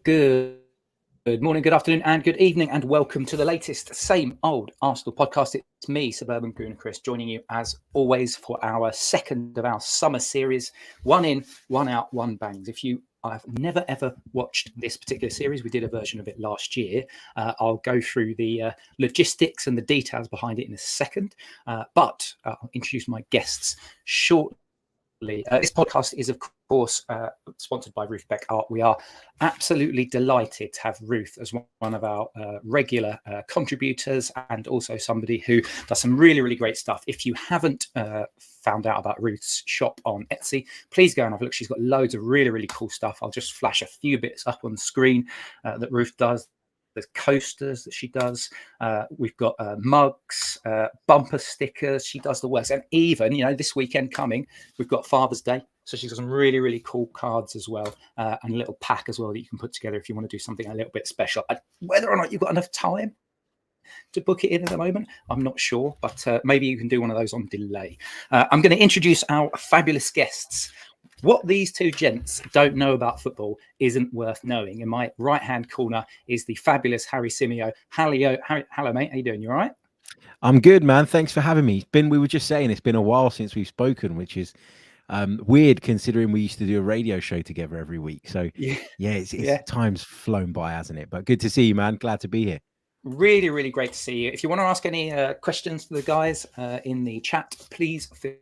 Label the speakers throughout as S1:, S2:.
S1: Good morning, good afternoon, and good evening, and welcome to the latest Same Old Arsenal podcast. It's me, Suburban Goon Chris, joining you as always for our second of our summer series. One in, one out, one bangs. If you have never ever watched this particular series, we did a version of it last year. I'll go through the logistics and the details behind it in a second, but I'll introduce my guests shortly. This podcast is, of course, sponsored by Ruth Beck Art. We are absolutely delighted to have Ruth as one of our regular contributors, and also somebody who does some really, really great stuff. If you haven't found out about Ruth's shop on Etsy, please go and have a look. She's got loads of really, really cool stuff. I'll just flash a few bits up on the screen that Ruth does. There's coasters that she does. We've got mugs, bumper stickers. She does the works. And even, this weekend coming, we've got Father's Day. So she's got some really, really cool cards as well, and a little pack as well that you can put together if you want to do something a little bit special. Whether or not you've got enough time to book it in at the moment, I'm not sure, but maybe you can do one of those on delay. I'm going to introduce our fabulous guests. What these two gents don't know about football isn't worth knowing. In my right-hand corner is the fabulous Harry Symeou. Hello, mate. How you doing? You all right?
S2: I'm good, man. Thanks for having me. We were just saying it's been a while since we've spoken, which is weird considering we used to do a radio show together every week. So it's time's flown by, hasn't it? But good to see you, man. Glad to be here.
S1: Really, really great to see you. If you want to ask any questions to the guys in the chat, please feel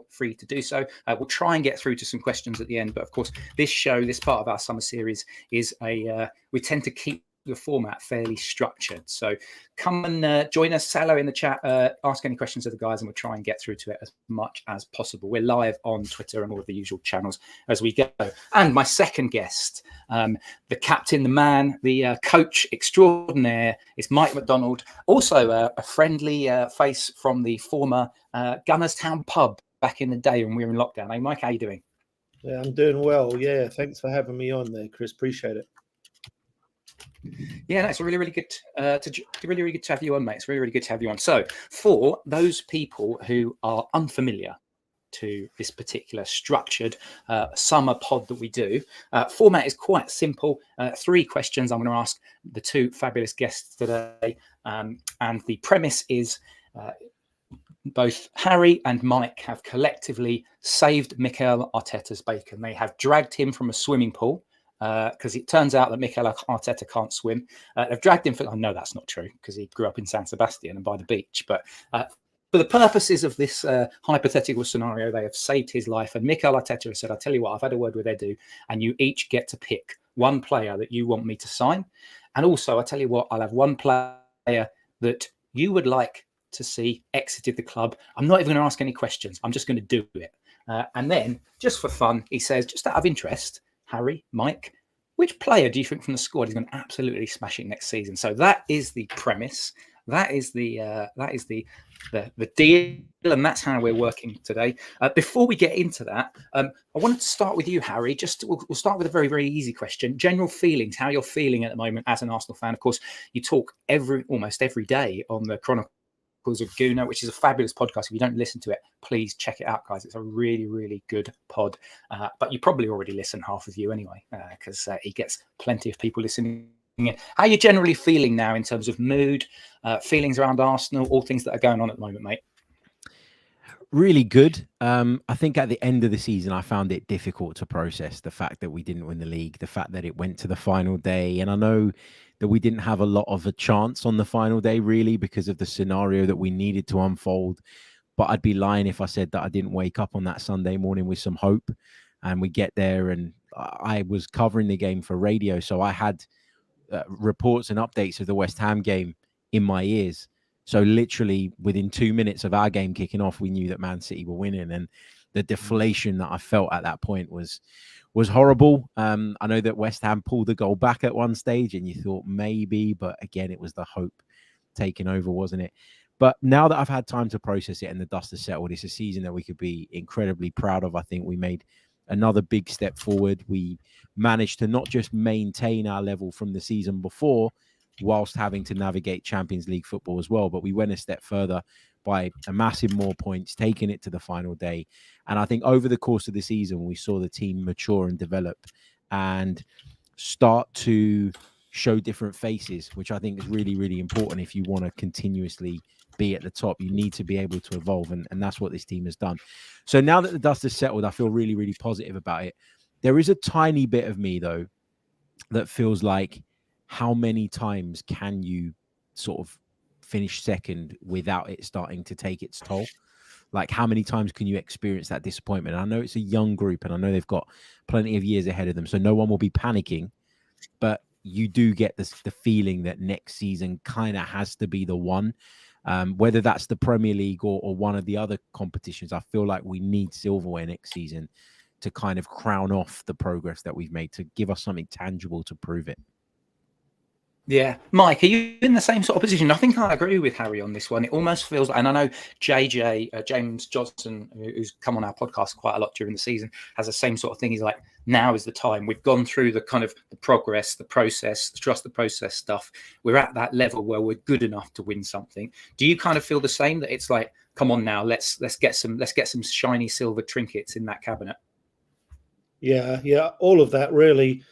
S1: free to do so. We'll try and get through to some questions at the end, but of course this part of our summer series is we tend to keep the format fairly structured, so come and join us, say hello in the chat, ask any questions of the guys, and we'll try and get through to it as much as possible. We're live on Twitter and all of the usual channels as we go. And my second guest, the captain, the man, the coach extraordinaire, is Mike McDonald, also a friendly face from the former Gunners Town pub back in the day when we were in lockdown. Hey, Mike, how you doing?
S3: Yeah, I'm doing well. Yeah, thanks for having me on there, Chris. Appreciate it.
S1: Yeah, no, it's really, really good to have you on, mate. It's really, really good to have you on. So, for those people who are unfamiliar to this particular structured summer pod that we do, format is quite simple. 3 questions I'm going to ask the two fabulous guests today, and the premise is both Harry and Mike have collectively saved Mikel Arteta's bacon. They have dragged him from a swimming pool because it turns out that Mikel Arteta can't swim. They've dragged him I know that's not true because he grew up in San Sebastian and by the beach, but for the purposes of this hypothetical scenario, they have saved his life. And Mikel Arteta has said, I'll tell you what, I've had a word with Edu, and you each get to pick one player that you want me to sign. And also, I'll tell you what, I'll have one player that you would like to see exited the club. I'm not even going to ask any questions. I'm just going to do it. And then, just for fun, he says, just out of interest, Harry, Mike, which player do you think from the squad is going to absolutely smash it next season? So that is the premise. That is the deal, and that's how we're working today. Before we get into that, I wanted to start with you, Harry. We'll start with a very, very easy question. General feelings, how you're feeling at the moment as an Arsenal fan. Of course, you talk almost every day on the Chronicles of Gooner, which is a fabulous podcast. If you don't listen to it, please check it out, guys. It's a really, really good pod. But you probably already listen, half of you anyway, because he gets plenty of people listening. How are you generally feeling now in terms of mood, feelings around Arsenal, all things that are going on at the moment, mate?
S2: Really good. I think at the end of the season, I found it difficult to process the fact that we didn't win the league, the fact that it went to the final day. And I know that we didn't have a lot of a chance on the final day, really, because of the scenario that we needed to unfold. But I'd be lying if I said that I didn't wake up on that Sunday morning with some hope. And we get there, and I was covering the game for radio, so I had reports and updates of the West Ham game in my ears. So literally within 2 minutes of our game kicking off, we knew that Man City were winning, and the deflation that I felt at that point was horrible. I know that West Ham pulled the goal back at one stage, and you thought maybe, but again, it was the hope taking over, wasn't it? But now that I've had time to process it and the dust has settled, it's a season that we could be incredibly proud of. I think we made another big step forward. We managed to not just maintain our level from the season before, whilst having to navigate Champions League football as well, but we went a step further by amassing more points, taking it to the final day. And I think over the course of the season, we saw the team mature and develop. And start to show different faces, which I think is really, really important. If you want to continuously be at the top, you need to be able to evolve. And that's what this team has done. So now that the dust has settled, I feel really, really positive about it. There is a tiny bit of me, though, that feels like, how many times can you sort of finish second without it starting to take its toll? Like, how many times can you experience that disappointment? And I know it's a young group, and I know they've got plenty of years ahead of them, so no one will be panicking. But you do get the feeling that next season kind of has to be the one, whether that's the Premier League or one of the other competitions. I feel like we need silverware next season to kind of crown off the progress that we've made, to give us something tangible to prove it.
S1: Yeah. Mike, are you in the same sort of position? I think I agree with Harry on this one. It almost feels like, and I know James Johnson, who's come on our podcast quite a lot during the season, has the same sort of thing. He's like, now is the time. We've gone through the kind of the progress, the process, the trust the process stuff. We're at that level where we're good enough to win something. Do you kind of feel the same, that it's like, come on now, let's get some shiny silver trinkets in that cabinet?
S3: Yeah, all of that really.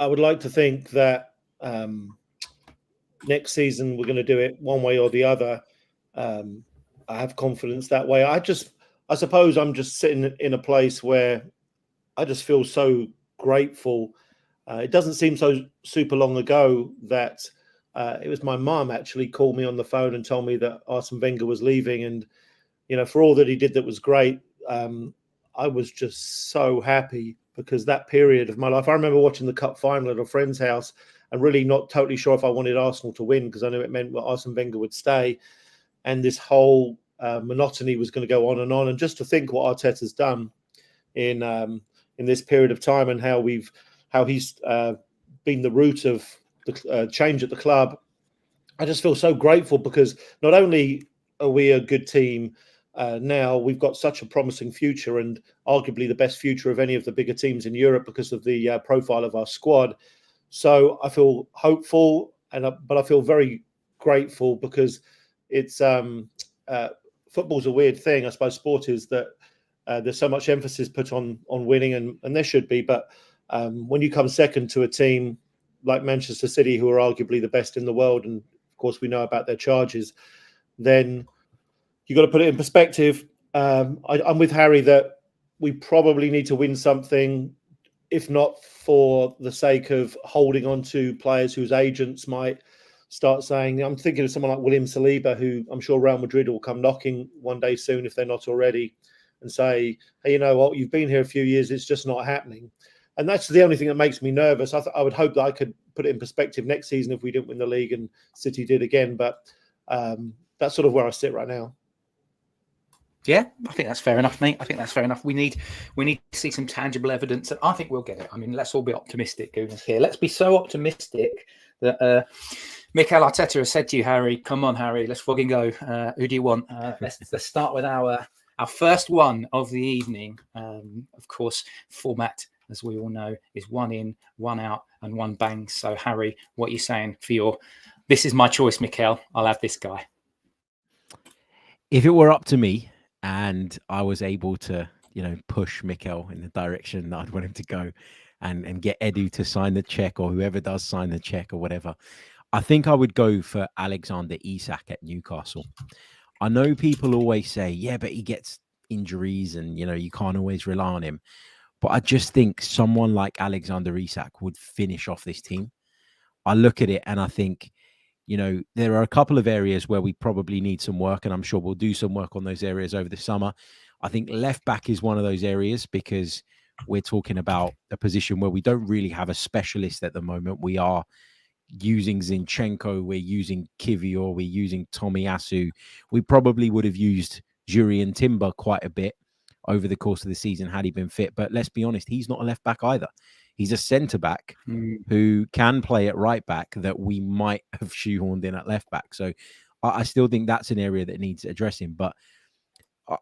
S3: I would like to think that next season we're going to do it one way or the other. I have confidence that way. I suppose I'm just sitting in a place where I just feel so grateful. It doesn't seem so super long ago that it was my mum actually called me on the phone and told me that Arsene Wenger was leaving, and for all that he did, that was great. I was just so happy, because that period of my life, I remember watching the cup final at a friend's house and really not totally sure if I wanted Arsenal to win, because I knew it meant that Arsene Wenger would stay, and this whole monotony was going to go on. And just to think what Arteta's done in this period of time, and how he's been the root of the change at the club, I just feel so grateful, because not only are we a good team, now we've got such a promising future, and arguably the best future of any of the bigger teams in Europe, because of the profile of our squad. So I feel hopeful, but I feel very grateful, because it's football's a weird thing. I suppose sport is that there's so much emphasis put on winning, and there should be. But when you come second to a team like Manchester City, who are arguably the best in the world, and of course we know about their charges, then you've got to put it in perspective. I'm with Harry that we probably need to win something, if not for the sake of holding on to players whose agents might start saying, I'm thinking of someone like William Saliba, who I'm sure Real Madrid will come knocking one day soon, if they're not already, and say, hey, you know what, you've been here a few years, it's just not happening. And that's the only thing that makes me nervous. I would hope that I could put it in perspective next season if we didn't win the league and City did again. But that's sort of where I sit right now.
S1: Yeah, I think that's fair enough, mate. I think that's fair enough. We need to see some tangible evidence, and I think we'll get it. I mean, let's all be optimistic, Gooners, here. Let's be so optimistic that Mikel Arteta has said to you, Harry, come on, Harry, let's fucking go. Who do you want? Let's start with our first one of the evening. Of course, format, as we all know, is 1 in, 1 out, and 1 bang. So, Harry, what are you saying for your? This is my choice, Mikel. I'll have this guy.
S2: If it were up to me, and I was able to, push Mikel in the direction that I'd want him to go, and get Edu to sign the check, or whoever does sign the check or whatever, I think I would go for Alexander Isak at Newcastle. I know people always say, yeah, but he gets injuries and, you can't always rely on him. But I just think someone like Alexander Isak would finish off this team. I look at it and I think, there are a couple of areas where we probably need some work, and I'm sure we'll do some work on those areas over the summer. I think left back is one of those areas, because we're talking about a position where we don't really have a specialist at the moment. We are using Zinchenko, we're using Kivior, we're using Tomiyasu. We probably would have used Jurriën Timber quite a bit over the course of the season had he been fit. But let's be honest, he's not a left back either. He's a centre back who can play at right back that we might have shoehorned in at left back. So I still think that's an area that needs addressing. But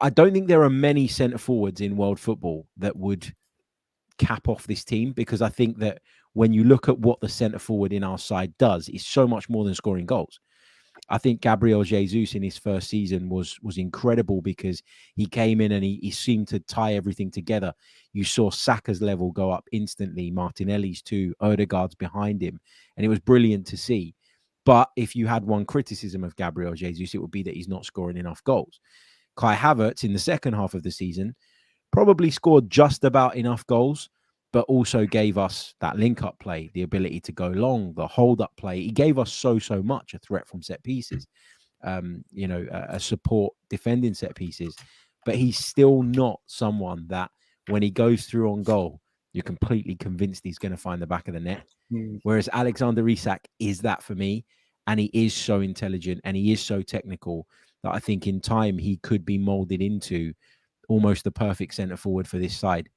S2: I don't think there are many centre forwards in world football that would cap off this team, because I think that when you look at what the centre forward in our side does, it's so much more than scoring goals. I think Gabriel Jesus in his first season was incredible because he came in and he seemed to tie everything together. You saw Saka's level go up instantly, Martinelli's too, Odegaard's behind him, and it was brilliant to see. But if you had one criticism of Gabriel Jesus, it would be that he's not scoring enough goals. Kai Havertz in the second half of the season probably scored just about enough goals, but also gave us that link-up play, the ability to go long, the hold-up play. He gave us so much, a threat from set pieces, a support defending set pieces. But he's still not someone that when he goes through on goal, you're completely convinced he's going to find the back of the net. Whereas Alexander Isak is that for me. And he is so intelligent and he is so technical that I think in time he could be molded into almost the perfect centre forward for this side.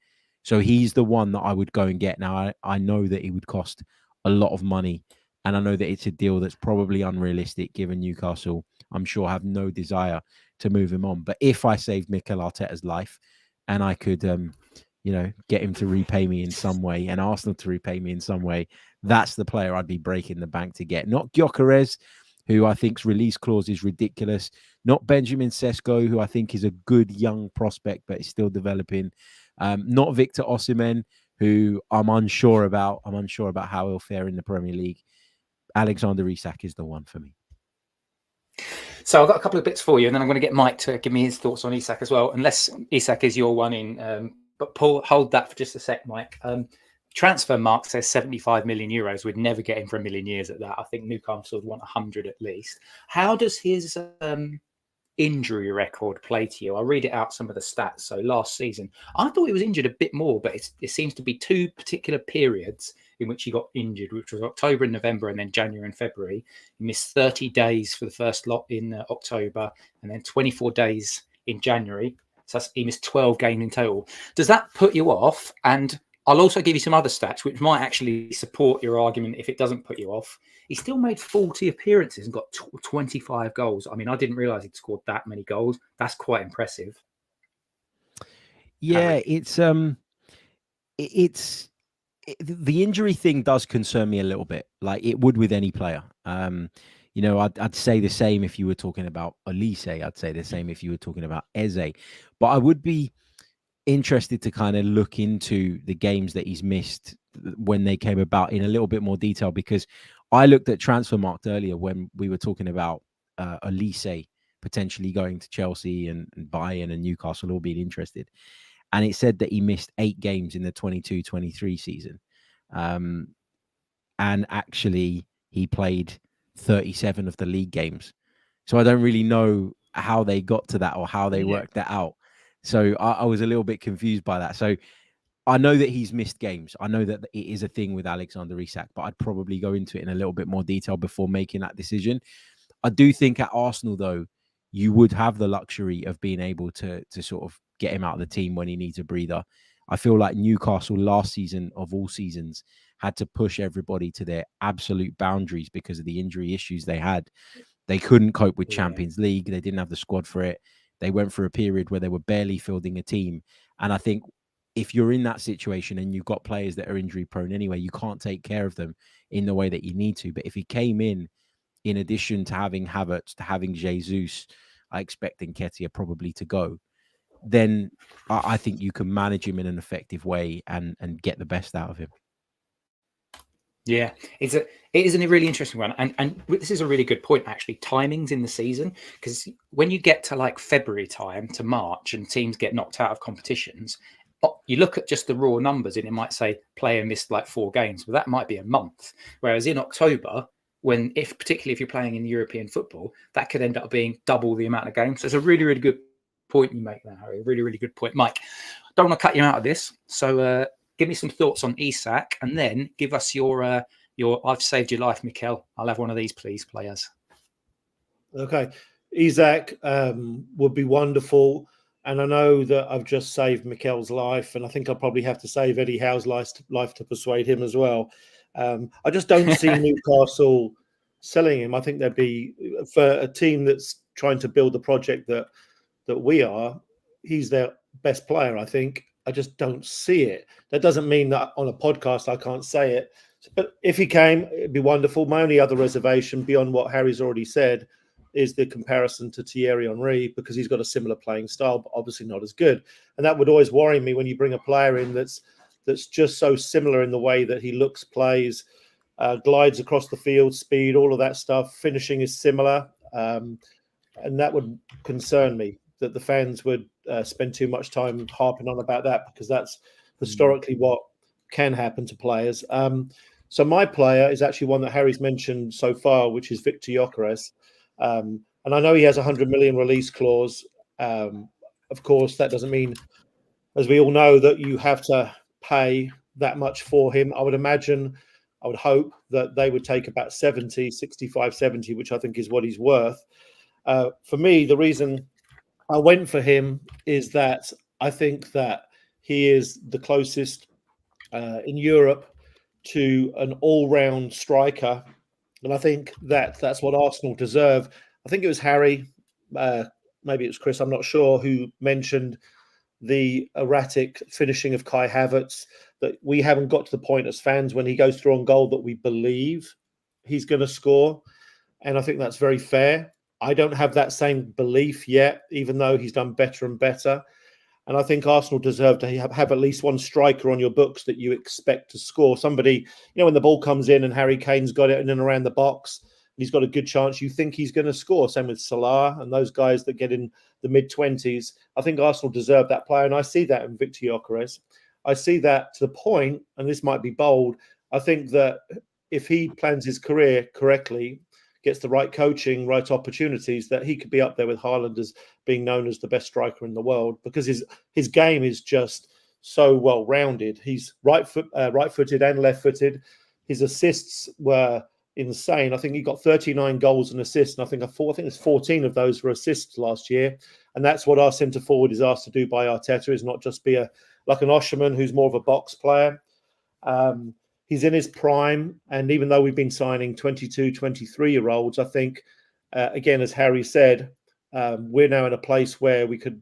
S2: So he's the one that I would go and get. Now, I know that he would cost a lot of money. And I know that it's a deal that's probably unrealistic given Newcastle, I'm sure, have no desire to move him on. But if I saved Mikel Arteta's life and I could, get him to repay me in some way and Arsenal to repay me in some way, that's the player I'd be breaking the bank to get. Not Gyökeres, who I think's release clause is ridiculous. Not Benjamin Sesko, who I think is a good young prospect, but is still developing. Not Victor Osimhen, who I'm unsure about. I'm unsure about how he'll fare in the Premier League. Alexander Isak is the one for me.
S1: So I've got a couple of bits for you, and then I'm going to get Mike to give me his thoughts on Isak as well, unless Isak is your one in. But Paul, hold that for just a sec, Mike. Transfer mark says 75 million euros. We'd never get him for a million years at that. I think Newcastle would want 100 at least. How does his injury record play to you? I'll read it out, some of the stats. So last season, I thought he was injured a bit more, but it seems to be two particular periods in which he got injured, which was October and November and then January and February. He missed 30 days for the first lot in October and then 24 days in January. So he missed 12 games in total. Does that put you off? And I'll also give you some other stats, which might actually support your argument if it doesn't put you off. He still made 40 appearances and got 25 goals. I mean, I didn't realise he'd scored that many goals. That's quite impressive.
S2: Yeah, the injury thing does concern me a little bit, like it would with any player. I'd say the same if you were talking about Elise. I'd say the same if you were talking about Eze. But I would be interested to kind of look into the games that he's missed when they came about in a little bit more detail, because I looked at Transfermarkt earlier when we were talking about Elise potentially going to Chelsea and Bayern and Newcastle all being interested. And it said that he missed 8 games in the 22-23 season. And actually he played 37 of the league games. So I don't really know how they got to that or how they worked that out. So I was a little bit confused by that. So I know that he's missed games. I know that it is a thing with Alexander Isak, but I'd probably go into it in a little bit more detail before making that decision. I do think at Arsenal, though, you would have the luxury of being able to sort of get him out of the team when he needs a breather. I feel like Newcastle last season of all seasons had to push everybody to their absolute boundaries because of the injury issues they had. They couldn't cope with Champions League. They didn't have the squad for it. They went through a period where they were barely fielding a team. And I think if you're in that situation and you've got players that are injury prone anyway, you can't take care of them in the way that you need to. But if he came in addition to having Havertz, to having Jesus, I expect Nketiah probably to go, then I think you can manage him in an effective way and get the best out of him.
S1: Yeah, it is a really interesting one. And this is a really good point, actually, timings in the season, because when you get to like February time to March and teams get knocked out of competitions, you look at just the raw numbers and it might say player missed like 4 games, but that might be a month. Whereas in October, particularly if you're playing in European football, that could end up being double the amount of games. So it's a really, really good point you make there, Harry. Really, really good point. Mike, don't want to cut you out of this. So give me some thoughts on Isak and then give us your I've saved your life, Mikel. I'll have one of these, please, players.
S3: Okay. Isak would be wonderful. And I know that I've just saved Mikel's life, and I think I'll probably have to save Eddie Howe's life to persuade him as well. I just don't see Newcastle selling him. I think there'd be, for a team that's trying to build the project that we are, he's their best player, I think. I just don't see it. That doesn't mean that on a podcast I can't say it. But if he came, it'd be wonderful. My only other reservation beyond what Harry's already said is the comparison to Thierry Henry, because he's got a similar playing style, but obviously not as good. And that would always worry me when you bring a player in that's just so similar in the way that he looks, plays, glides across the field, speed, all of that stuff. Finishing is similar. And that would concern me, that the fans would spend too much time harping on about that, because that's historically what can happen to players. So my player is actually one that Harry's mentioned so far, which is Victor Gyökeres. And I know he has a 100 million release clause. Of course, that doesn't mean, as we all know, that you have to pay that much for him. I would hope that they would take about 65, 70, which I think is what he's worth. For me, the reason I went for him is that I think that he is the closest in Europe to an all-round striker. And I think that that's what Arsenal deserve. I think it was Harry, maybe it was Chris, I'm not sure, who mentioned the erratic finishing of Kai Havertz, that we haven't got to the point as fans when he goes through on goal that we believe he's going to score. And I think that's very fair. I don't have that same belief yet, even though he's done better and better. And I think Arsenal deserve to have at least one striker on your books that you expect to score. Somebody, when the ball comes in and Harry Kane's got it in and around the box, and he's got a good chance, you think he's going to score. Same with Salah and those guys that get in the mid-20s. I think Arsenal deserve that player, and I see that in Victor Gyökeres. I see that to the point, and this might be bold, I think that if he plans his career correctly, gets the right coaching, right opportunities, that he could be up there with Haaland as being known as the best striker in the world, because his game is just so well-rounded. He's right-footed and left-footed. His assists were insane. I think he got 39 goals and assists, and I think it's 14 of those were assists last year. And that's what our centre-forward is asked to do by Arteta, is not just be like an Osherman who's more of a box player. He's in his prime, and even though we've been signing 22, 23-year-olds, I think, again, as Harry said, we're now in a place where we could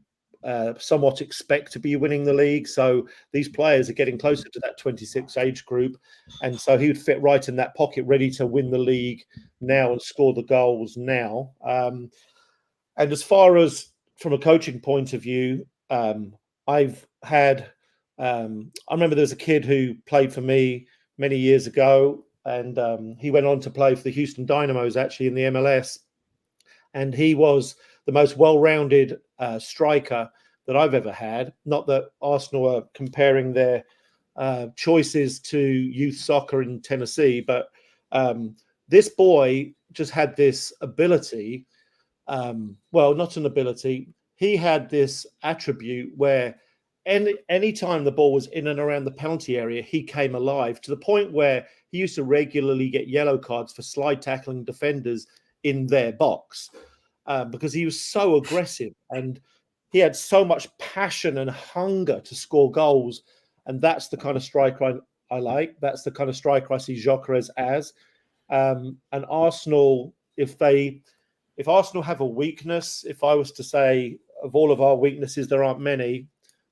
S3: somewhat expect to be winning the league. So these players are getting closer to that 26 age group, and so he would fit right in that pocket, ready to win the league now and score the goals now. And as far as from a coaching point of view, I've had I remember there was a kid who played for me many years ago, and he went on to play for the Houston Dynamos, actually, in the MLS. And he was the most well-rounded striker that I've ever had. Not that Arsenal are comparing their choices to youth soccer in Tennessee, but this boy just had this ability. Well, not an ability. He had this attribute where any time the ball was in and around the penalty area, he came alive, to the point where he used to regularly get yellow cards for slide tackling defenders in their box, because he was so aggressive and he had so much passion and hunger to score goals. And that's the kind of striker I like. That's the kind of striker I see Gyökeres as. And Arsenal, if Arsenal have a weakness, if I was to say of all of our weaknesses, there aren't many,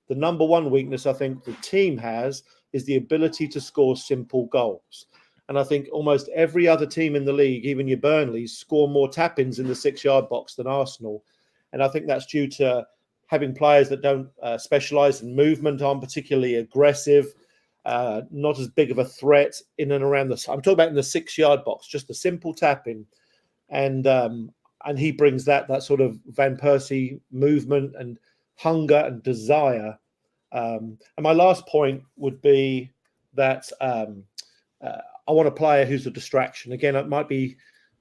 S3: the number one weakness I think the team has is the ability to score simple goals. And I think almost every other team in the league, even your Burnleys, score more tap-ins in the 6-yard box than Arsenal. And I think that's due to having players that don't specialise in movement, aren't particularly aggressive, not as big of a threat in and around I'm talking about in the 6-yard box, just a simple tap-in. And he brings that sort of Van Persie movement and hunger and desire. And my last point would be that I want a player who's a distraction. Again, it might be,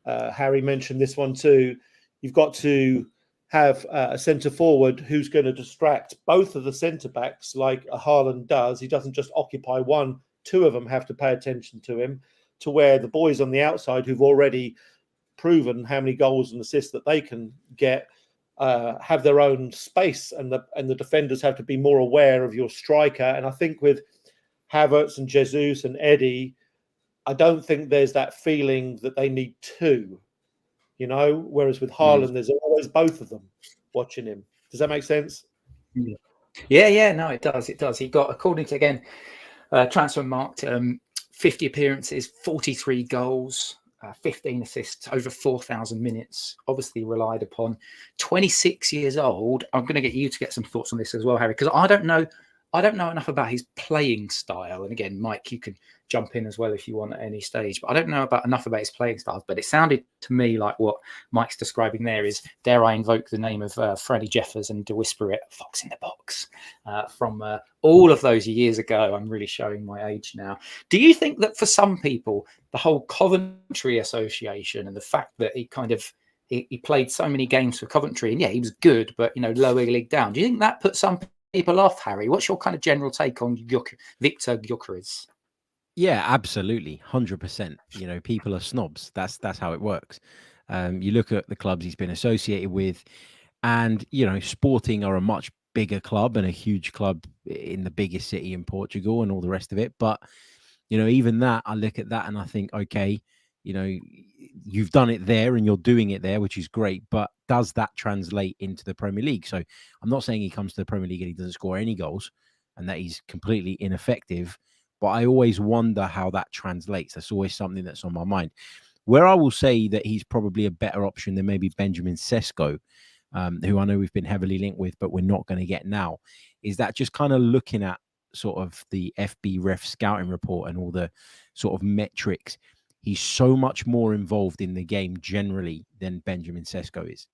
S3: Harry mentioned this one too. You've got to have a centre forward who's going to distract both of the centre backs like a Haaland does. He doesn't just occupy one. Two of them have to pay attention to him, to where the boys on the outside who've already proven how many goals and assists that they can get have their own space, and the defenders have to be more aware of your striker. And I think with Havertz and Jesus and Eddie, I don't think there's that feeling that they need two, whereas with Haaland, there's always both of them watching him. Does that make sense?
S1: Yeah, no, it does. He got, according to, again, Transfermarkt, 50 appearances, 43 goals. 15 assists, over 4,000 minutes, obviously relied upon. 26 years old. I'm going to get you to get some thoughts on this as well, Harry, because I don't know enough about his playing style. And again, Mike, you can jump in as well if you want at any stage. But I don't know enough about his playing style. But it sounded to me like what Mike's describing there is, dare I invoke the name of Freddie Jeffers and to whisper it, fox in the box, from all of those years ago. I'm really showing my age now. Do you think that for some people, the whole Coventry association and the fact that he played so many games for Coventry, and yeah, he was good, but lower league down, do you think that put some people off, Harry? What's your kind of general take on Victor Gyökeres?
S2: Yeah, absolutely, 100%. People are snobs. That's how it works. You look at the clubs he's been associated with, and Sporting are a much bigger club and a huge club in the biggest city in Portugal and all the rest of it. But even that, I look at that and I think, okay, you've done it there and you're doing it there, which is great. But does that translate into the Premier League? So I'm not saying he comes to the Premier League and he doesn't score any goals and that he's completely ineffective. But I always wonder how that translates. That's always something that's on my mind. Where I will say that he's probably a better option than maybe Benjamin Sesko, who I know we've been heavily linked with, but we're not going to get now, is that just kind of looking at sort of the FB Ref scouting report and all the sort of metrics, he's so much more involved in the game generally than Benjamin Sesko is.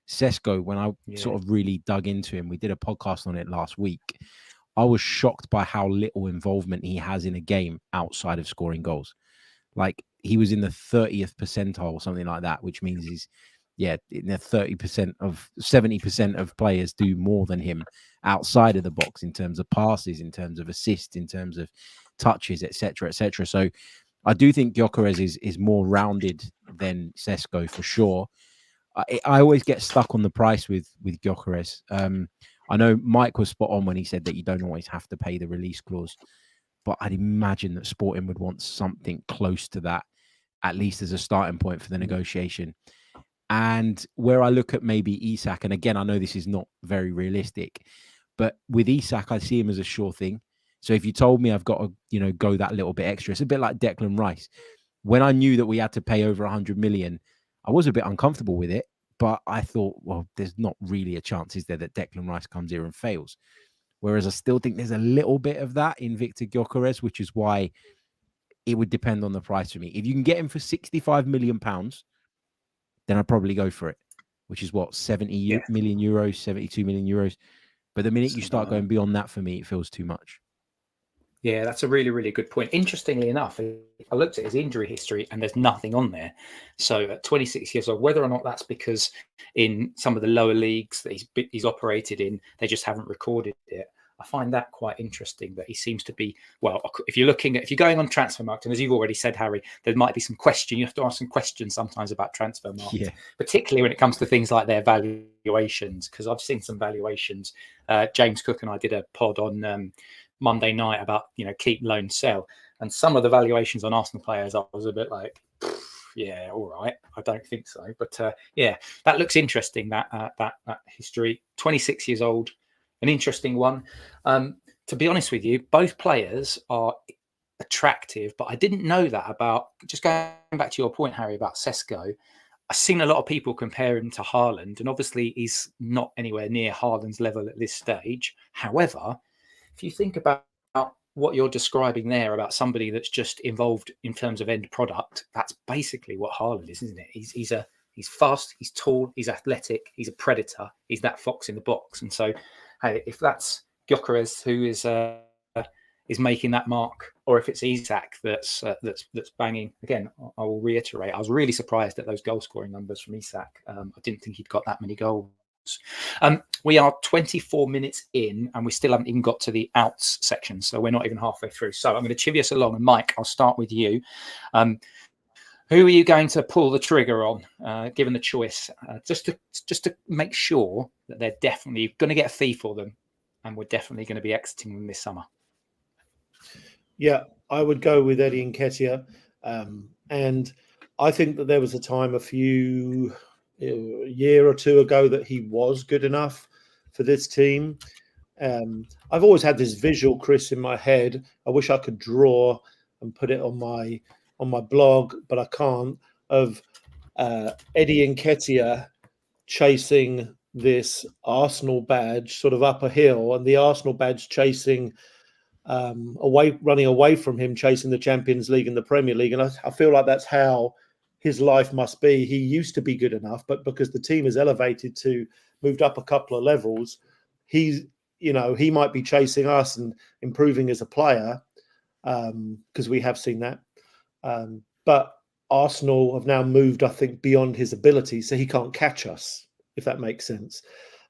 S2: Sesko, when I sort of really dug into him, we did a podcast on it last week. I was shocked by how little involvement he has in a game outside of scoring goals. Like, he was in the 30th percentile or something like that, which means he's, in the 70% of players do more than him outside of the box in terms of passes, in terms of assists, in terms of touches, etc., etc. So I do think Gyökeres is more rounded than Sesko for sure. I always get stuck on the price with Gyökeres. I know Mike was spot on when he said that you don't always have to pay the release clause, but I'd imagine that Sporting would want something close to that, at least as a starting point for the negotiation. And where I look at maybe Isak, and again, I know this is not very realistic, but with Isak, I see him as a sure thing. So if you told me I've got to, go that little bit extra, it's a bit like Declan Rice. When I knew that we had to pay over 100 million, I was a bit uncomfortable with it. But I thought, well, there's not really a chance, is there, that Declan Rice comes here and fails? Whereas I still think there's a little bit of that in Victor Gyökeres, which is why it would depend on the price for me. If you can get him for £65 million, then I'd probably go for it, which is what, 70 million euros, 72 million euros. But the minute you start going beyond that, for me, it feels too much.
S1: Yeah, that's a really, really good point. Interestingly enough, I looked at his injury history and there's nothing on there. So at 26 years old, whether or not that's because in some of the lower leagues that he's operated in, they just haven't recorded it. I find that quite interesting that he seems to be, well, if you're going on Transfermarkt, and as you've already said, Harry, there might be some question. You have to ask some questions sometimes about Transfermarkt, particularly when it comes to things like their valuations, because I've seen some valuations. James Cook and I did a pod on Monday night about, keep, loan, sell. And some of the valuations on Arsenal players, I was a bit like, yeah, all right. I don't think so. But that looks interesting, that history. 26 years old, an interesting one. To be honest with you, both players are attractive, but I didn't know that about, just going back to your point, Harry, about Sesko. I've seen a lot of people compare him to Haaland, and obviously he's not anywhere near Haaland's level at this stage. However, if you think about what you're describing there about somebody that's just involved in terms of end product, that's basically what Haaland is, isn't it? He's fast, he's tall, he's athletic, he's a predator, he's that fox in the box. And so, hey, if that's Gyökeres who is making that mark, or if it's Isak that's banging, again, I will reiterate, I was really surprised at those goal scoring numbers from Isak. I didn't think he'd got that many goals. We are 24 minutes in and we still haven't even got to the outs section, so we're not even halfway through. So I'm going to chivvy us along, and Mike, I'll start with you. Who are you going to pull the trigger on, given the choice, just to make sure that they're definitely going to get a fee for them, and we're definitely going to be exiting them this summer?
S3: Yeah, I would go with Eddie Nketiah, and I think that there was a time a year or two ago that he was good enough for this team. I've always had this visual, Chris, in my head. I wish I could draw and put it on my on my blog, but I can't, of Eddie Nketiah chasing this Arsenal badge sort of up a hill, and the Arsenal badge chasing running away from him, chasing the Champions League and the Premier League. And I feel like that's how his life must be. He used to be good enough, but because the team is elevated to moved up a couple of levels, he might be chasing us and improving as a player, because we have seen that. But Arsenal have now moved, I think, beyond his ability, so he can't catch us, if that makes sense.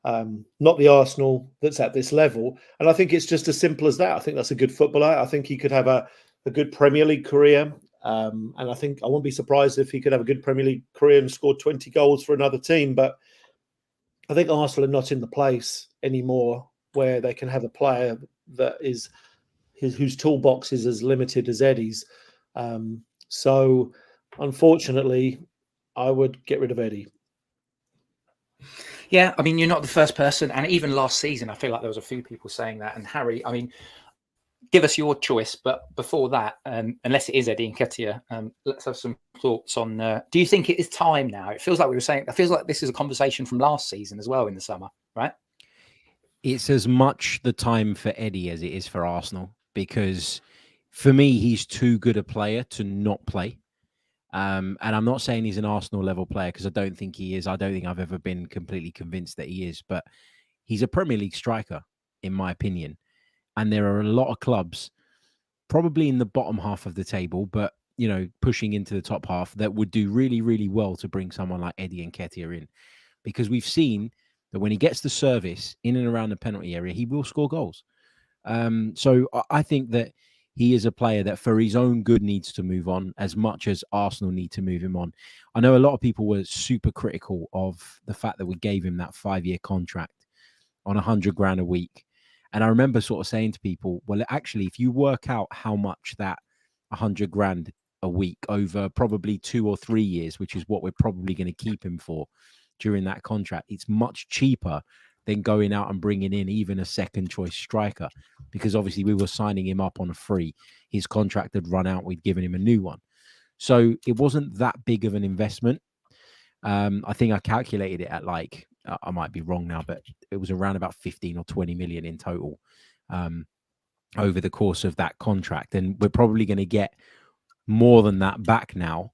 S3: Not the Arsenal that's at this level. And I think it's just as simple as that. I think that's a good footballer. I think he could have a good Premier League career. And I think I won't be surprised if he could have a good Premier League career and score 20 goals for another team. But I think Arsenal are not in the place anymore where they can have a player that is whose toolbox is as limited as Eddie's. So unfortunately, I would get rid of Eddie.
S1: Yeah, I mean, you're not the first person, and even last season, I feel like there was a few people saying that. And Harry, I mean, give us your choice. But before that, unless it is Eddie Nketiah, let's have some thoughts on. Do you think it is time now? It feels like we were saying. It feels like this is a conversation from last season as well in the summer, right?
S2: It's as much the time for Eddie as it is for Arsenal, because for me, he's too good a player to not play. And I'm not saying he's an Arsenal level player, because I don't think he is. I don't think I've ever been completely convinced that he is, but he's a Premier League striker, in my opinion. And there are a lot of clubs, probably in the bottom half of the table, but, pushing into the top half, that would do really, really well to bring someone like Eddie Nketiah in, because we've seen that when he gets the service in and around the penalty area, he will score goals. So I think that he is a player that for his own good needs to move on as much as Arsenal need to move him on. I know a lot of people were super critical of the fact that we gave him that 5-year contract on 100 grand a week. And I remember sort of saying to people, well, actually, if you work out how much that 100 grand a week over probably 2 or 3 years, which is what we're probably going to keep him for during that contract, it's much cheaper than going out and bringing in even a second choice striker, because obviously we were signing him up on a free. His contract had run out. We'd given him a new one. So it wasn't that big of an investment. I think I calculated it at I might be wrong now, but it was around about 15 or 20 million in total over the course of that contract. And we're probably going to get more than that back now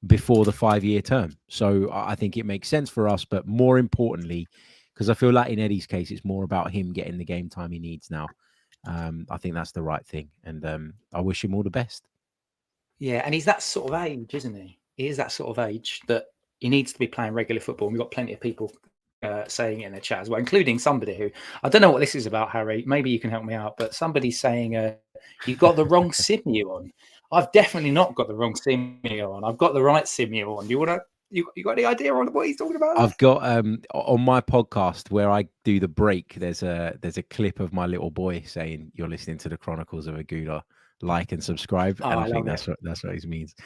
S2: before the 5-year term. So I think it makes sense for us, but more importantly, because I feel like in Eddie's case, it's more about him getting the game time he needs now. I think that's the right thing. And I wish him all the best.
S1: Yeah, and he's that sort of age, isn't he? He is that sort of age that he needs to be playing regular football. And we've got plenty of people saying it in the chat as well, including somebody who, I don't know what this is about, Harry. Maybe you can help me out. But somebody's saying you've got the wrong Symeou on. I've definitely not got the wrong Symeou on. I've got the right Symeou on. Do you want to? You got any idea on what he's talking about?
S2: I've got on my podcast where I do the break. There's a clip of my little boy saying, "You're listening to the Chronicles of a Gouda. Like and subscribe." And I think that's what he means.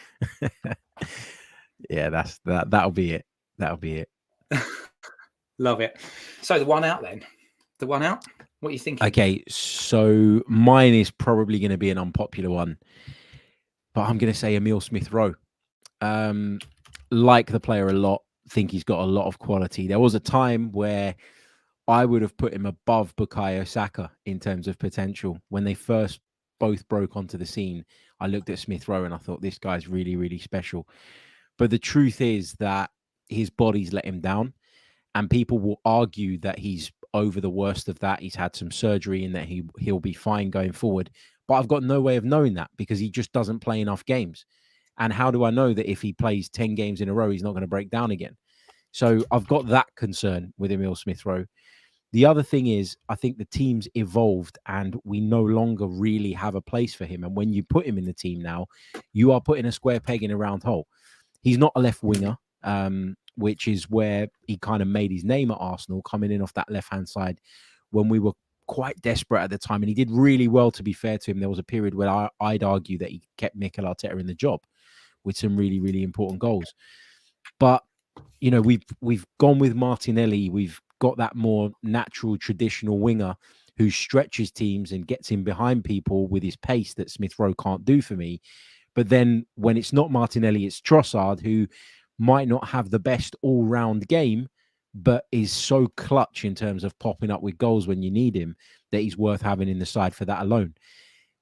S2: Yeah, that'll be it. That'll be it.
S1: Love it. So the one out then. The one out. What are you thinking?
S2: Okay, so mine is probably going to be an unpopular one, but I'm going to say Emile Smith-Rowe. Like the player a lot, think he's got a lot of quality. There was a time where I would have put him above Bukayo Saka in terms of potential. When they first both broke onto the scene, I looked at Smith-Rowe and I thought, this guy's really, really special. But the truth is that his body's let him down, and people will argue that he's over the worst of that. He's had some surgery and that he'll be fine going forward. But I've got no way of knowing that because he just doesn't play enough games. And how do I know that if he plays 10 games in a row, he's not going to break down again? So I've got that concern with Emile Smith-Rowe. The other thing is, I think the team's evolved and we no longer really have a place for him. And when you put him in the team now, you are putting a square peg in a round hole. He's not a left winger, which is where he kind of made his name at Arsenal, coming in off that left-hand side when we were quite desperate at the time. And he did really well, to be fair to him. There was a period where I'd argue that he kept Mikel Arteta in the job with some really, really important goals. But, we've gone with Martinelli. We've got that more natural, traditional winger who stretches teams and gets in behind people with his pace that Smith-Rowe can't do for me. But then when it's not Martinelli, it's Trossard, who might not have the best all-round game, but is so clutch in terms of popping up with goals when you need him that he's worth having in the side for that alone.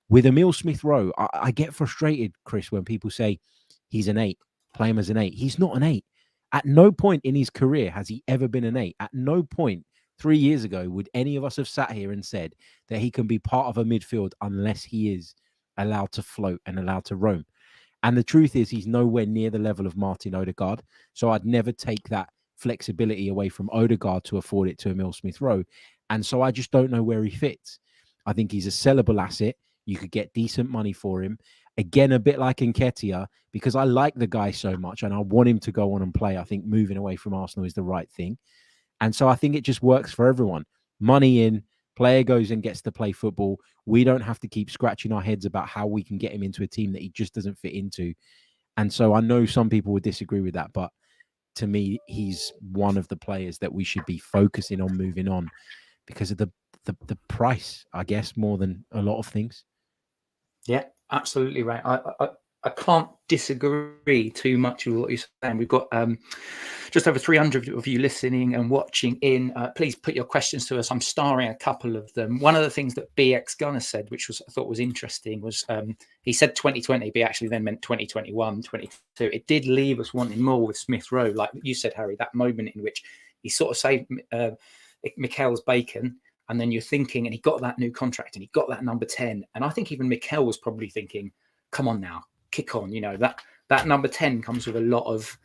S2: With Emile Smith-Rowe, I get frustrated, Chris, when people say he's an 8, play him as an 8. He's not an 8. At no point in his career has he ever been an 8. At no point 3 years ago would any of us have sat here and said that he can be part of a midfield unless he is allowed to float and allowed to roam. And the truth is, he's nowhere near the level of Martin Odegaard. So I'd never take that flexibility away from Odegaard to afford it to Emile Smith-Rowe. And so I just don't know where he fits. I think he's a sellable asset. You could get decent money for him. Again, a bit like Nketiah, because I like the guy so much and I want him to go on and play. I think moving away from Arsenal is the right thing. And so I think it just works for everyone. Money in, player goes and gets to play football. We don't have to keep scratching our heads about how we can get him into a team that he just doesn't fit into. And so I know some people would disagree with that, but to me, he's one of the players that we should be focusing on moving on because of the price, I guess, more than a lot of things.
S1: Yeah, absolutely right. I can't disagree too much with what you're saying. We've got just over 300 of you listening and watching in. Please put your questions to us. I'm starring a couple of them. One of the things that BX Gunner said, which I thought was interesting, was he said 2020, but he actually then meant 2021, 22. It did leave us wanting more with Smith-Rowe. Like you said, Harry, that moment in which he sort of saved Mikel's bacon. And then you're thinking, and he got that new contract and he got that number 10. And I think even Mikel was probably thinking, come on now, kick on. You know, that number 10 comes with a lot of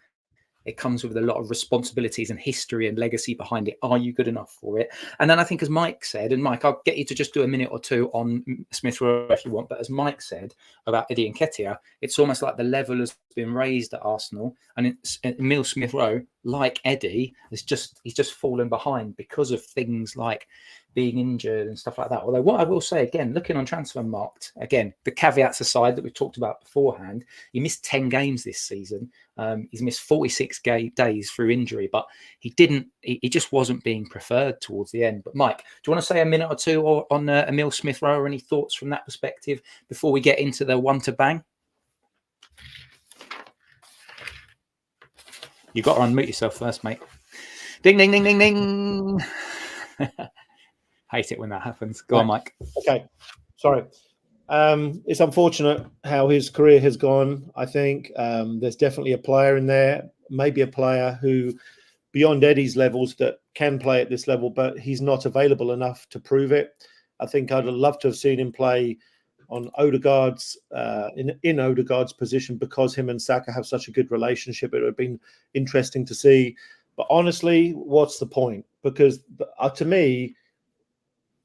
S1: responsibilities and history and legacy behind it. Are you good enough for it? And then I think, as Mike said, and Mike, I'll get you to just do a minute or two on Smith-Rowe if you want, but as Mike said about Eddie Nketiah, it's almost like the level has been raised at Arsenal, and Emile Smith-Rowe, like Eddie, he's just fallen behind because of things like being injured and stuff like that. Although what I will say, again, looking on Transfermarkt, again, the caveats aside that we've talked about beforehand, he missed 10 games this season. He's missed 46 days through injury, but he just wasn't being preferred towards the end. But Mike, do you want to say a minute or two on Emile Smith-Rowe, or any thoughts from that perspective before we get into the one to bang? You've got to unmute yourself first, mate. Ding, ding, ding, ding, ding. Hate it when that happens. Go on, Mike.
S3: Okay, sorry. It's unfortunate how his career has gone. I think there's definitely a player in there, maybe a player who, beyond Eddie's levels, that can play at this level, but he's not available enough to prove it. I think I'd love to have seen him play on Odegaard's in Odegaard's position, because him and Saka have such a good relationship. It would have been interesting to see. But honestly, what's the point? Because to me,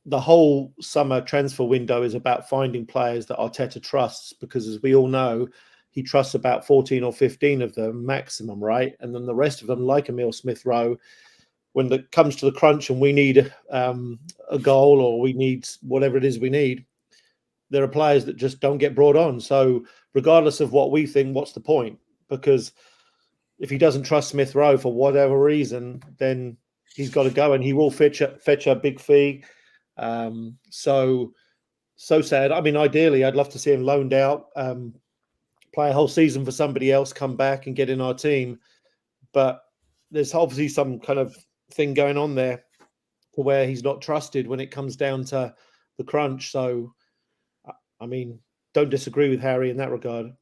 S3: the whole summer transfer window is about finding players that Arteta trusts, because as we all know, he trusts about 14 or 15 of them maximum, right? And then the rest of them, like Emile Smith-Rowe, when it comes to the crunch and we need a goal, or we need whatever it is we need, there are players that just don't get brought on. So regardless of what we think, what's the point? Because if he doesn't trust Smith-Rowe for whatever reason, then he's got to go, and he will fetch a big fee. So sad. I mean, ideally, I'd love to see him loaned out, play a whole season for somebody else, come back and get in our team. But there's obviously some kind of thing going on there where he's not trusted when it comes down to the crunch. So, I mean, don't disagree with Harry in that regard.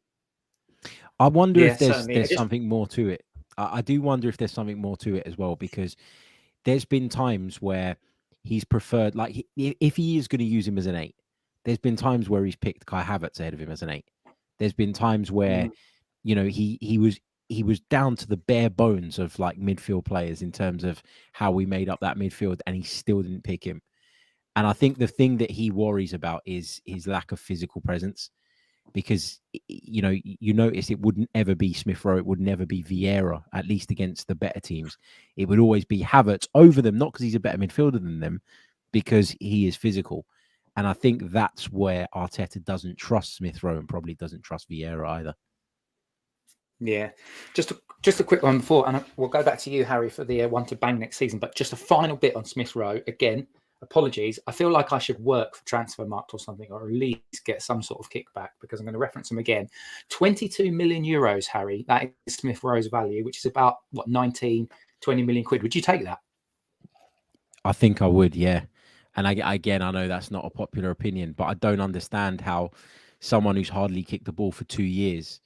S2: I wonder if there's something more to it. I do wonder if there's something more to it as well, because there's been times where he's preferred, like if he is going to use him as an 8, there's been times where he's picked Kai Havertz ahead of him as an 8. There's been times where, you know, he was down to the bare bones of like midfield players in terms of how we made up that midfield, and he still didn't pick him. And I think the thing that he worries about is his lack of physical presence, because, you know, you notice it wouldn't ever be Smith-Rowe, it would never be Vieira, at least against the better teams. It would always be Havertz over them, not because he's a better midfielder than them, because he is physical. And I think that's where Arteta doesn't trust Smith-Rowe, and probably doesn't trust Vieira either.
S1: Yeah, just a quick one before, and we'll go back to you, Harry, for the one to bang next season. But just a final bit on Smith-Rowe. Again, apologies, I feel like I should work for Transfermarkt or something, or at least get some sort of kickback, because I'm going to reference him again. 22 million euros, Harry. That is Smith Rowe's value, which is about, what, 19, 20 million quid. Would you take that?
S2: I think I would, yeah. And again, I know that's not a popular opinion, but I don't understand how someone who's hardly kicked the ball for 2 years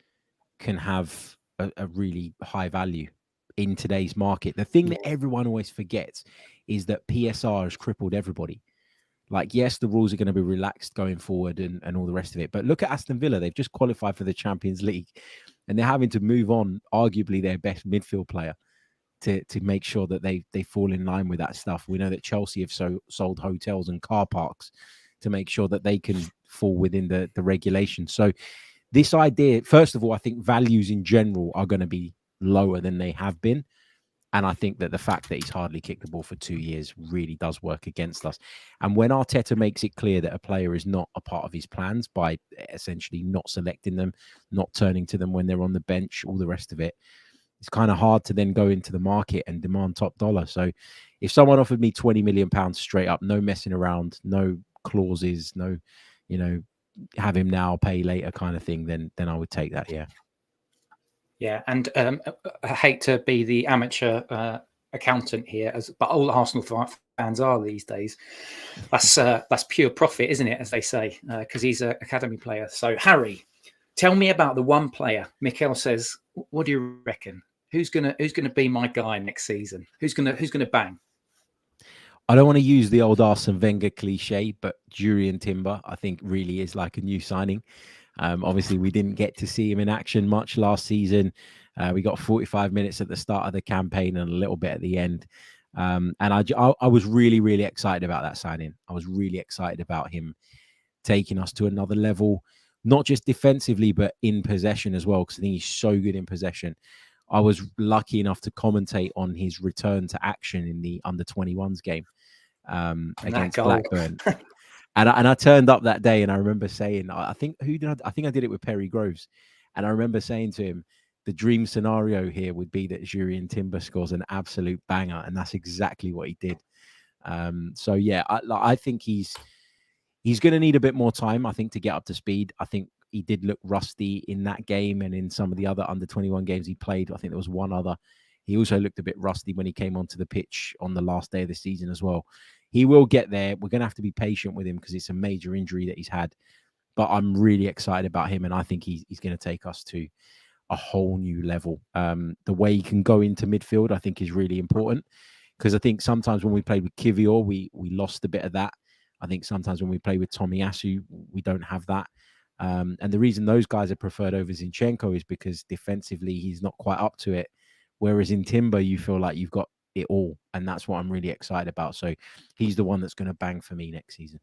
S2: can have a really high value in today's market. The thing that everyone always forgets is that PSR has crippled everybody. Like, yes, the rules are going to be relaxed going forward and all the rest of it. But look at Aston Villa. They've just qualified for the Champions League, and they're having to move on arguably their best midfield player to make sure that they fall in line with that stuff. We know that Chelsea have sold hotels and car parks to make sure that they can fall within the regulation. So this idea, first of all, I think values in general are going to be lower than they have been. And I think that the fact that he's hardly kicked the ball for 2 years really does work against us. And when Arteta makes it clear that a player is not a part of his plans by essentially not selecting them, not turning to them when they're on the bench, all the rest of it, it's kind of hard to then go into the market and demand top dollar. So if someone offered me £20 million straight up, no messing around, no clauses, no, have him now, pay later kind of thing, then I would take that, yeah.
S1: Yeah, and I hate to be the amateur accountant here, but all Arsenal fans are these days. That's pure profit, isn't it, as they say, because he's an academy player. So, Harry, tell me about the one player. Mikel says, "What do you reckon? Who's gonna be my guy next season? Who's gonna bang?"
S2: I don't want to use the old Arsene Wenger cliche, but Jurrien Timber, I think, really is like a new signing. Obviously, we didn't get to see him in action much last season. We got 45 minutes at the start of the campaign and a little bit at the end. And I was really, really excited about that signing. I was really excited about him taking us to another level, not just defensively, but in possession as well, because I think he's so good in possession. I was lucky enough to commentate on his return to action in the under-21s game against Blackburn. And I turned up that day, and I remember saying, I think I did it with Perry Groves. And I remember saying to him, the dream scenario here would be that Jurrien Timber scores an absolute banger. And that's exactly what he did. So, yeah, I think he's going to need a bit more time, I think, to get up to speed. I think he did look rusty in that game and in some of the other under-21 games he played. I think there was one other. He also looked a bit rusty when he came onto the pitch on the last day of the season as well. He will get there. We're going to have to be patient with him because it's a major injury that he's had. But I'm really excited about him, and I think he's going to take us to a whole new level. The way he can go into midfield, I think, is really important, because I think sometimes when we played with Kivior, we lost a bit of that. I think sometimes when we play with Tomiyasu, we don't have that. And the reason those guys are preferred over Zinchenko is because defensively he's not quite up to it. Whereas in Timber, you feel like you've got it all. And that's what I'm really excited about. So he's the one that's going to bang for me next season.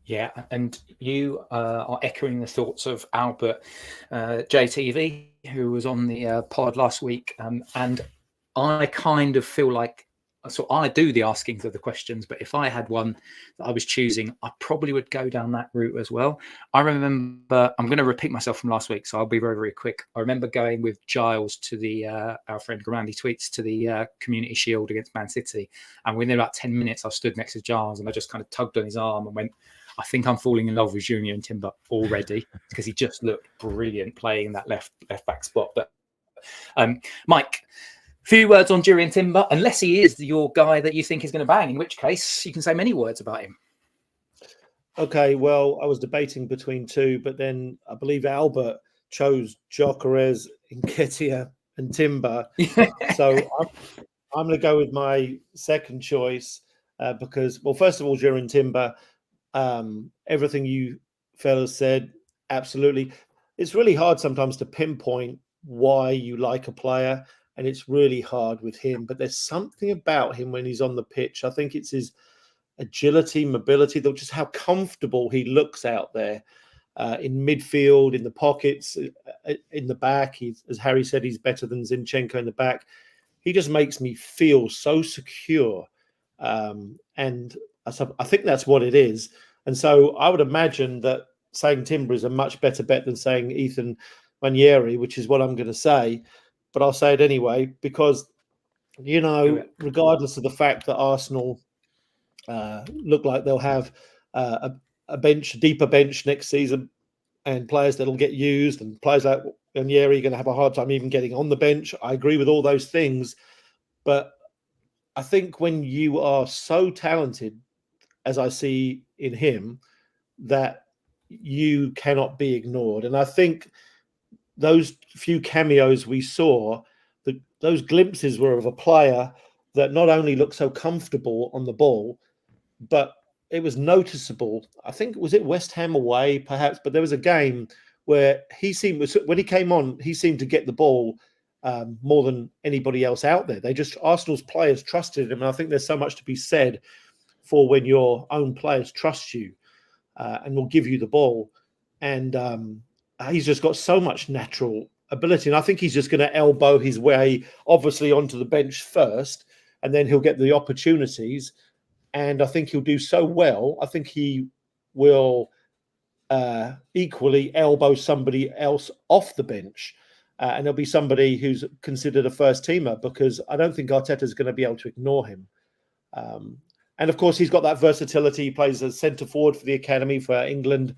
S1: Yeah, and you are echoing the thoughts of Albert JTV, who was on the pod last week. And I kind of feel like, so I do the askings of the questions, but if I had one that I was choosing, I probably would go down that route as well. I remember, I'm going to repeat myself from last week, so I'll be very, very quick. I remember going with Giles to the, our friend Grandi Tweets, to the Community Shield against Man City. And within about 10 minutes, I stood next to Giles and I just kind of tugged on his arm and went, I think I'm falling in love with Jurrien Timber already, because he just looked brilliant playing that left back spot. But Mike, few words on Jurrien Timber, unless he is your guy that you think is going to bang, in which case you can say many words about him.
S3: Okay, well, I was debating between two, but then I believe Albert chose Gyökeres, Nketiah, and Timber. So I'm going to go with my second choice because, well, first of all, Jurrien Timber, everything you fellas said, absolutely. It's really hard sometimes to pinpoint why you like a player, and it's really hard with him. But there's something about him when he's on the pitch. I think it's his agility, mobility, just how comfortable he looks out there in midfield, in the pockets, in the back. As Harry said, he's better than Zinchenko in the back. He just makes me feel so secure. And I think that's what it is. And so I would imagine that saying Timber is a much better bet than saying Ethan Manieri, which is what I'm going to say. But I'll say it anyway, because, regardless of the fact that Arsenal look like they'll have a deeper bench next season, and players that'll get used, and players like Onyeri are going to have a hard time even getting on the bench. I agree with all those things, but I think when you are so talented, as I see in him, that you cannot be ignored. And I think those few cameos we saw, those glimpses were of a player that not only looked so comfortable on the ball, but it was noticeable. I think, was it West Ham away, perhaps? But there was a game where when he came on, he seemed to get the ball more than anybody else out there. Arsenal's players trusted him. And I think there's so much to be said for when your own players trust you and will give you the ball. And he's just got so much natural ability. And I think he's just going to elbow his way, obviously, onto the bench first, and then he'll get the opportunities. And I think he'll do so well. I think he will equally elbow somebody else off the bench. And there'll be somebody who's considered a first teamer, because I don't think Arteta's going to be able to ignore him. And of course, he's got that versatility. He plays as centre forward for the academy for England,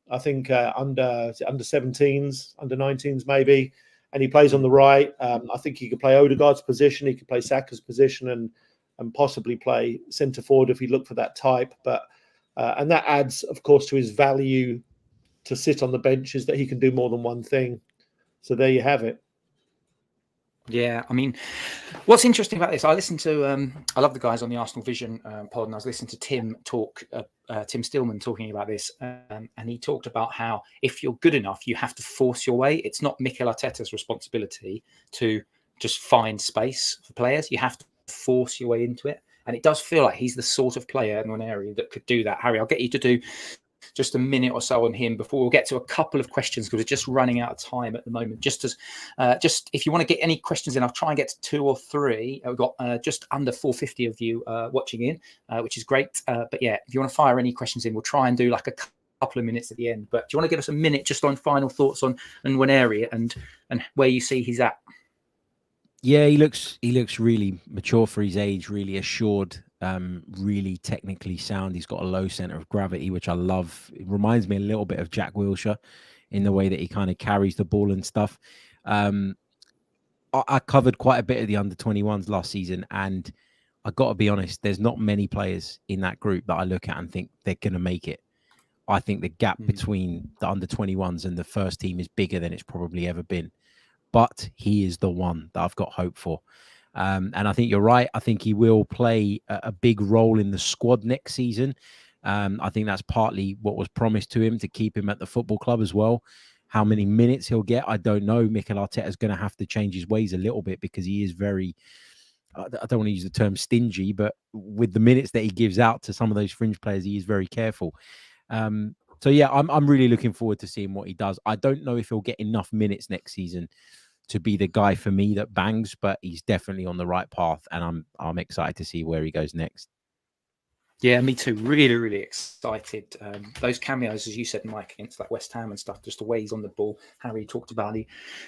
S3: I think under 17s, under 19s maybe. And he plays on the right. I think he could play Odegaard's position. He could play Saka's position and possibly play centre forward if he looked for that type. But and that adds, of course, to his value to sit on the bench, is that he can do more than one thing. So there you have it.
S1: Yeah, I mean, what's interesting about this, I listen to, I love the guys on the Arsenal Vision pod, and I was listening to Tim Stillman talking about this, and he talked about how if you're good enough, you have to force your way. It's not Mikel Arteta's responsibility to just find space for players. You have to force your way into it. And it does feel like he's the sort of player in an area that could do that. Harry, I'll get you to do just a minute or so on him before we'll get to a couple of questions, because we're just running out of time at the moment. Just if you want to get any questions in, I'll try and get to 2 or 3. We've got just under 450 of you watching in, which is great. But yeah, if you want to fire any questions in, we'll try and do like a couple of minutes at the end. But do you want to give us a minute just on final thoughts on Nwaneri and where you see he's at?
S2: Yeah, he looks really mature for his age, really assured, really technically sound. He's got a low center of gravity, which I love. It reminds me a little bit of Jack Wilshere in the way that he kind of carries the ball and stuff. I covered quite a bit of the under-21s last season, and I got to be honest, there's not many players in that group that I look at and think they're going to make it. I think the gap between the under-21s and the first team is bigger than it's probably ever been. But he is the one that I've got hope for. And I think you're right. I think he will play a big role in the squad next season. I think that's partly what was promised to him, to keep him at the football club as well. How many minutes he'll get, I don't know. Mikel Arteta is going to have to change his ways a little bit, because he is very, I don't want to use the term stingy, but with the minutes that he gives out to some of those fringe players, he is very careful. So yeah, I'm really looking forward to seeing what he does. I don't know if he'll get enough minutes next season to be the guy for me that bangs, but he's definitely on the right path, and I'm excited to see where he goes next.
S1: Yeah, me too. Really, really excited. Those cameos, as you said, Mike, against like West Ham and stuff, just the way he's on the ball. Harry talked about the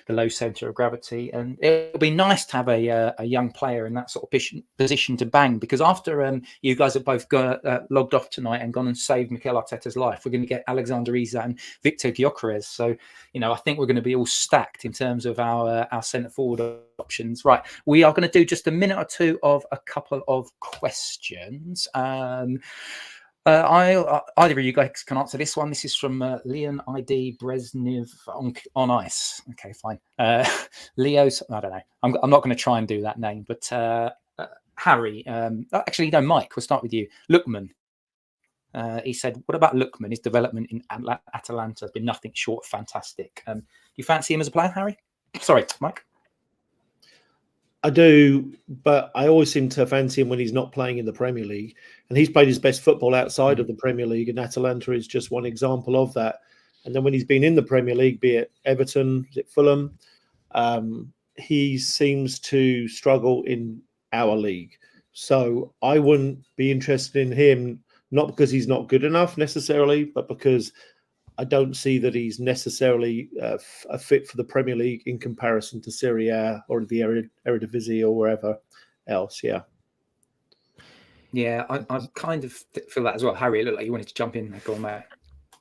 S1: low centre of gravity, and it'll be nice to have a young player in that sort of position to bang. Because after you guys have both logged off tonight and gone and saved Mikel Arteta's life, we're going to get Alexander Isak and Victor Gyökeres. So I think we're going to be all stacked in terms of our centre forward options. Right, we are going to do just a minute or two of a couple of questions. Either of you guys can answer this one. This is from Leon ID Brezhnev on ice. Okay, fine. Leo's, I don't know. I'm not going to try and do that name, but Harry, actually, no, Mike, we'll start with you. Lookman. He said, what about Lookman? His development in Atalanta has been nothing short of fantastic. Do you fancy him as a player, Harry? Sorry, Mike.
S3: I do, but I always seem to fancy him when he's not playing in the Premier League. And he's played his best football outside of the Premier League, and Atalanta is just one example of that. And then when he's been in the Premier League, be it Everton, is it Fulham, he seems to struggle in our league. So I wouldn't be interested in him, not because he's not good enough necessarily, but because I don't see that he's necessarily a fit for the Premier League in comparison to Serie A or the Eredivisie or wherever else. Yeah.
S1: Yeah, I kind of feel that as well. Harry, it looked like you wanted to jump in there. Go on, mate.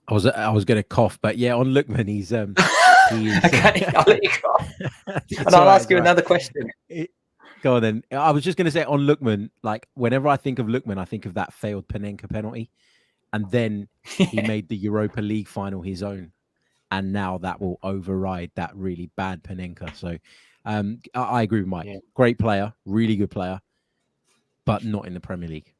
S2: I was going to cough, but yeah, on Lookman, he is.
S1: Okay, I'll let you go. And I'll ask you another question.
S2: Go on then. I was just going to say on Lookman, like whenever I think of Lookman, I think of that failed Panenka penalty, and then he made the Europa League final his own, and now that will override that really bad Panenka. So I agree with Mike. Yeah. Great player, really good player, but not in the Premier League.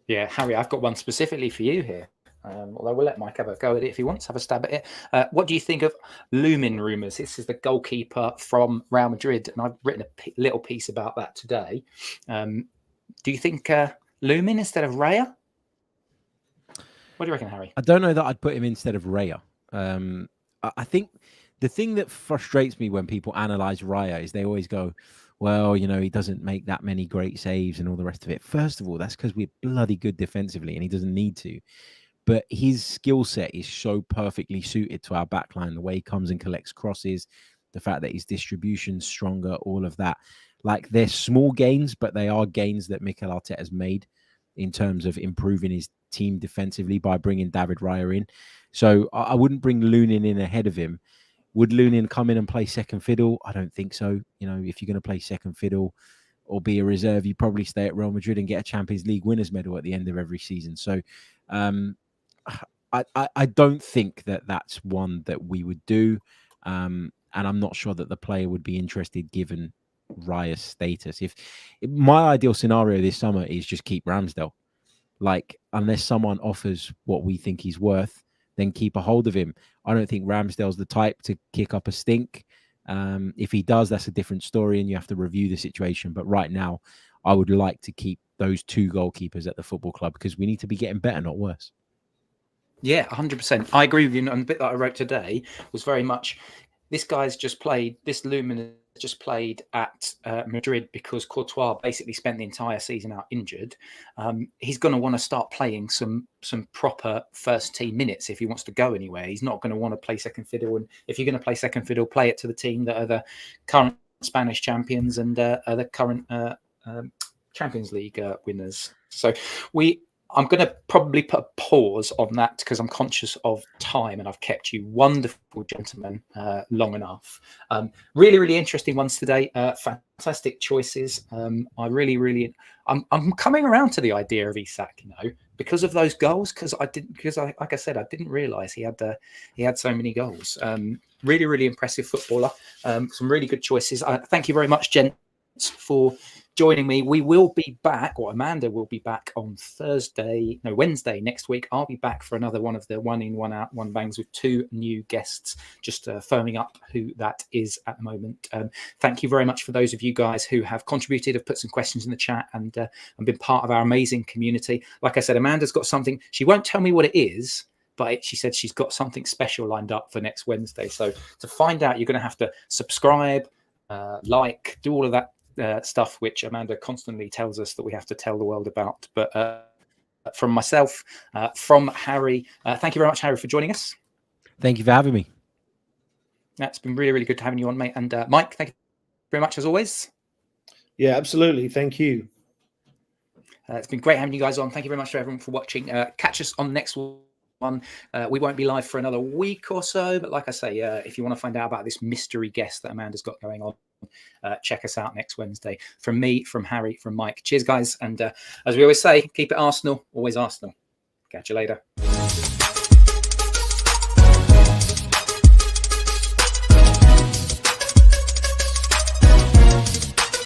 S1: Yeah, Harry, I've got one specifically for you here. Although we'll let Mike have a go at it if he wants, have a stab at it. What do you think of Lumin rumours? This is the goalkeeper from Real Madrid, and I've written a little piece about that today. Do you think Lumin instead of Raya? What do you reckon, Harry?
S2: I don't know that I'd put him instead of Raya. I think the thing that frustrates me when people analyse Raya is they always go, well, you know, he doesn't make that many great saves and all the rest of it. First of all, that's because we're bloody good defensively and he doesn't need to. But his skill set is so perfectly suited to our backline, the way he comes and collects crosses, the fact that his distribution's stronger, all of that. Like, they're small gains, but they are gains that Mikel Arteta's made in terms of improving his team defensively by bringing David Raya in. So I wouldn't bring Lunin in ahead of him. Would Lunin come in and play second fiddle? I don't think so. You know, if you're going to play second fiddle or be a reserve, you probably stay at Real Madrid and get a Champions League winners medal at the end of every season. So I don't think that that's one that we would do. And I'm not sure that the player would be interested given Raya's status. If my ideal scenario this summer is just keep Ramsdale. Like, unless someone offers what we think he's worth, then keep a hold of him. I don't think Ramsdale's the type to kick up a stink. If he does, that's a different story and you have to review the situation. But right now, I would like to keep those two goalkeepers at the football club because we need to be getting better, not worse.
S1: Yeah, 100%. I agree with you. And the bit that I wrote today was very much, this guy's just played, this Lumen just played at Madrid because Courtois basically spent the entire season out injured. He's going to want to start playing some proper first team minutes if he wants to go anywhere. He's not going to want to play second fiddle. And if you're going to play second fiddle, play it to the team that are the current Spanish champions and are the current Champions League winners. So I'm going to probably put a pause on that because I'm conscious of time and I've kept you wonderful gentlemen long enough. Really, really interesting ones today. Fantastic choices. I'm coming around to the idea of Isak, you know, because of those goals. Like I said, I didn't realise he had so many goals. Really, really impressive footballer. Some really good choices. Thank you very much, gents, for joining me. We will be back, or Amanda will be back on Wednesday next week. I'll be back for another one of the one in, one out, one bangs with two new guests, just firming up who that is at the moment. Thank you very much for those of you guys who have contributed, have put some questions in the chat and been part of our amazing community. Like I said, Amanda's got something, she won't tell me what it is, but she said she's got something special lined up for next Wednesday. So to find out, you're going to have to subscribe, like, do all of that stuff which Amanda constantly tells us that we have to tell the world about. But from myself, from Harry, thank you very much, Harry, for joining us.
S2: Thank you for having me.
S1: That's been really, really good having you on, mate. And Mike, thank you very much as always.
S3: Yeah, absolutely. Thank you.
S1: It's been great having you guys on. Thank you very much for everyone for watching. Catch us on the next one. We won't be live for another week or so, but like I say, if you want to find out about this mystery guest that Amanda's got going on, check us out next Wednesday. From me, from Harry, from Mike. Cheers, guys. And as we always say, keep it Arsenal, always Arsenal. Catch you later.